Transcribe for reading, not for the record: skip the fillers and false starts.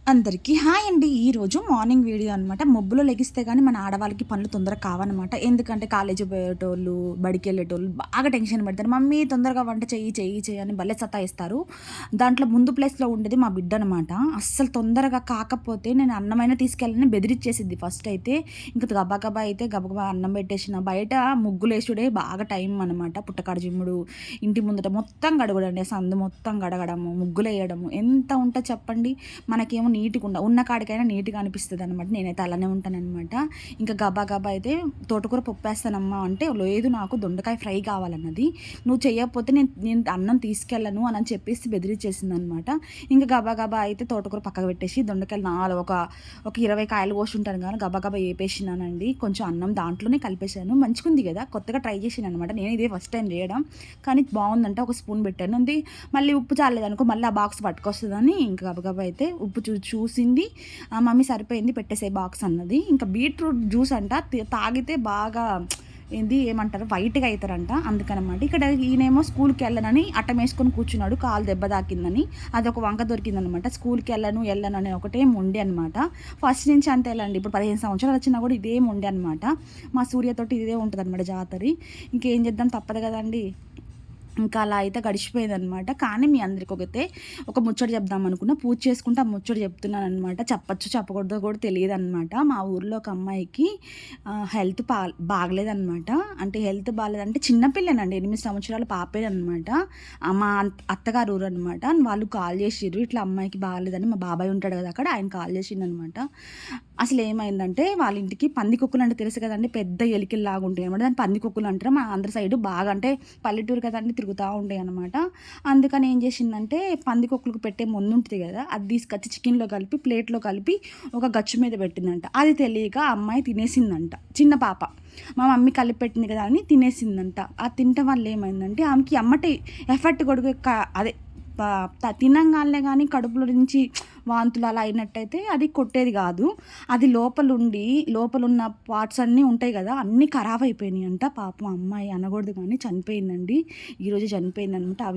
అందరికీ హాయ్ అండి. ఈరోజు మార్నింగ్ వీడియో అనమాట. మబ్బులో లెగిస్తే కానీ మన ఆడవాళ్ళకి పనులు తొందరగా కావనమాట. ఎందుకంటే కాలేజీ పోయేటోళ్ళు, బడికెళ్ళేటోళ్ళు బాగా టెన్షన్ పెడతారు. మమ్మీ తొందరగా వంట చెయ్యి, చెయ్యి, చెయ్యి అని భలే సతాయిస్తారు. దాంట్లో ముందు ప్లేస్‌లో ఉండేది మా బిడ్డ అనమాట. అస్సలు తొందరగా కాకపోతే నేను అన్నమైనా తీసుకెళ్ళని బెదిరిచ్చేసిద్ది ఫస్ట్ అయితే. ఇంక గబా గబా అయితే గబగబా అన్నం పెట్టేసిన. బయట ముగ్గులేసుడే బాగా టైం అనమాట. పుట్టకాడ జిమ్ముడు, ఇంటి ముందట మొత్తం గడగడండి. సందు మొత్తం గడగడము, ముగ్గులేయడము ఎంత ఉంటది చెప్పండి. మనకేమో నీట్‌గా ఉన్న కాడికైనా నీట్‌గా అనిపిస్తదనమాట. నేనైతే అలానే ఉంటాననమాట. ఇంకా గబా గబా అయితే తోటకూర పప్పేస్తానమ్మా అంటే, లేదు నాకు దొండకాయ ఫ్రై కావాలన్నది. నువ్వు చెయ్యకపోతే నేను నేను అన్నం తీసుకెళ్ళను అని చెప్పేసి బెదిరిచ్చేసిందనమాట. ఇంక గబా గబా అయితే తోటకూర పక్కకు పెట్టేసి దొండకాయలు ఒక 20 కాయలు కోసుంటాను గానీ గబా గబా ఏపేసినానండి. కొంచెం అన్నం దాంట్లోనే కలిపేసాను. మంచిగుంది గదా! కొత్తగా ట్రై చేశాననమాట. నేను ఇదే ఫస్ట్ టైం చేయడం. కానీ బావుందంట. ఒక స్పూన్ పెట్టాను. మళ్ళీ ఉప్పు చాలలేదనుకో మళ్ళీ ఆ బాక్స్ పట్టుకొస్తదని ఇంక గబగబా అయితే ఉప్పు చూసింది. మమ్మీ సరిపోయింది పెట్టేసేయి బాక్స్ అన్నది. ఇంకా బీట్రూట్ జ్యూస్ అంట తాగితే బాగా ఏమంటారు వైట్‌గా అయితారంట. అందుకనమాట. ఇక్కడ ఈయనేమో స్కూల్‌కెళ్ళనని అట్టమేసుకొని కూర్చున్నాడు. కాలు దెబ్బ తాకిందని. అదొక వంక దొరికిందనమాట. ఎళ్ళనని ఒకటే మొండి అనమాట. ఫస్ట్ నుంచి అంతేలెండి. ఇప్పుడు 15 సంవత్సరాలు వచ్చినా కూడా ఇదే మొండి అనమాట. మా సూర్యతోటి ఇదే ఉంటదనమాట జాతరి. ఇంకేం చేద్దాం తప్పదు కదండీ! ఇంకా అలా అయితే గడిచిపోయేదనమాట. కానీ మీ అందరికొకతే ఒక ముచ్చట చెప్దామనుకున్న. పూజ చేసుకుంటే ఆ ముచ్చట చెప్తున్నాననమాట. చెప్పొచ్చో చెప్పకూడదో కూడా తెలియదనమాట. మా ఊర్లో ఒక అమ్మాయికి హెల్త్ బాగలేదనమాట. అంటే హెల్త్ బాలేదంటే చిన్న పిల్లనండి. 8 సంవత్సరాల పాపేననమాట. మా అత్తగారు ఊరనమాట. వాళ్ళు కాల్ చేసిర్రు. ఇట్లా అమ్మాయికి బాగలేదని మా బాబాయ్ ఉంటాడు కదా అక్కడ. ఆయన కాల్ చేసిండనమాట. అసలేమైందంటే వాళ్ళ ఇంటికి పందికొక్కులంటే తెలుసు కదండీ! పెద్ద ఎలికల్లాగా ఉంటాయనమాట. దాన్ని పందికొక్కులు అంటారు. మా ఆంధ్ర సైడు బాగా అంటే పల్లెటూరు కదండీ! తిరుగుతా ఉంటాయనమాట. అందుకని ఏం చేసిందంటే పందికొక్కులకు పెట్టే ముందుంటది కదా! అది తీసుకొచ్చి చికెన్‌లో కలిపి ప్లేట్‌లో కలిపి ఒక గచ్చు మీద పెట్టిందంట. అది తెలియక ఆ అమ్మాయి తినేసిందంట. చిన్న పాప. మా మమ్మీ కలిపి పెట్టింది కదా అని తినేసిందంట. ఆ తినటం వల్ల ఏమైందంటే ఆమెకి ఎమ్మటే ఎఫెక్ట్ కొడుకు అదే తినంగానే గానీ కడుపులో నుంచి వాంతులు అలా అయినట్టయితే అది కొట్టేది కాదు. అది లోపలున్న పార్ట్స్ అన్నీ ఉంటాయి కదా! అన్నీ ఖరాబ్ అయిపోయినాయంట. పాపం అమ్మాయి అనకూడదు కానీ చనిపోయిందండి. ఈరోజు చనిపోయిందనమాట. ఆ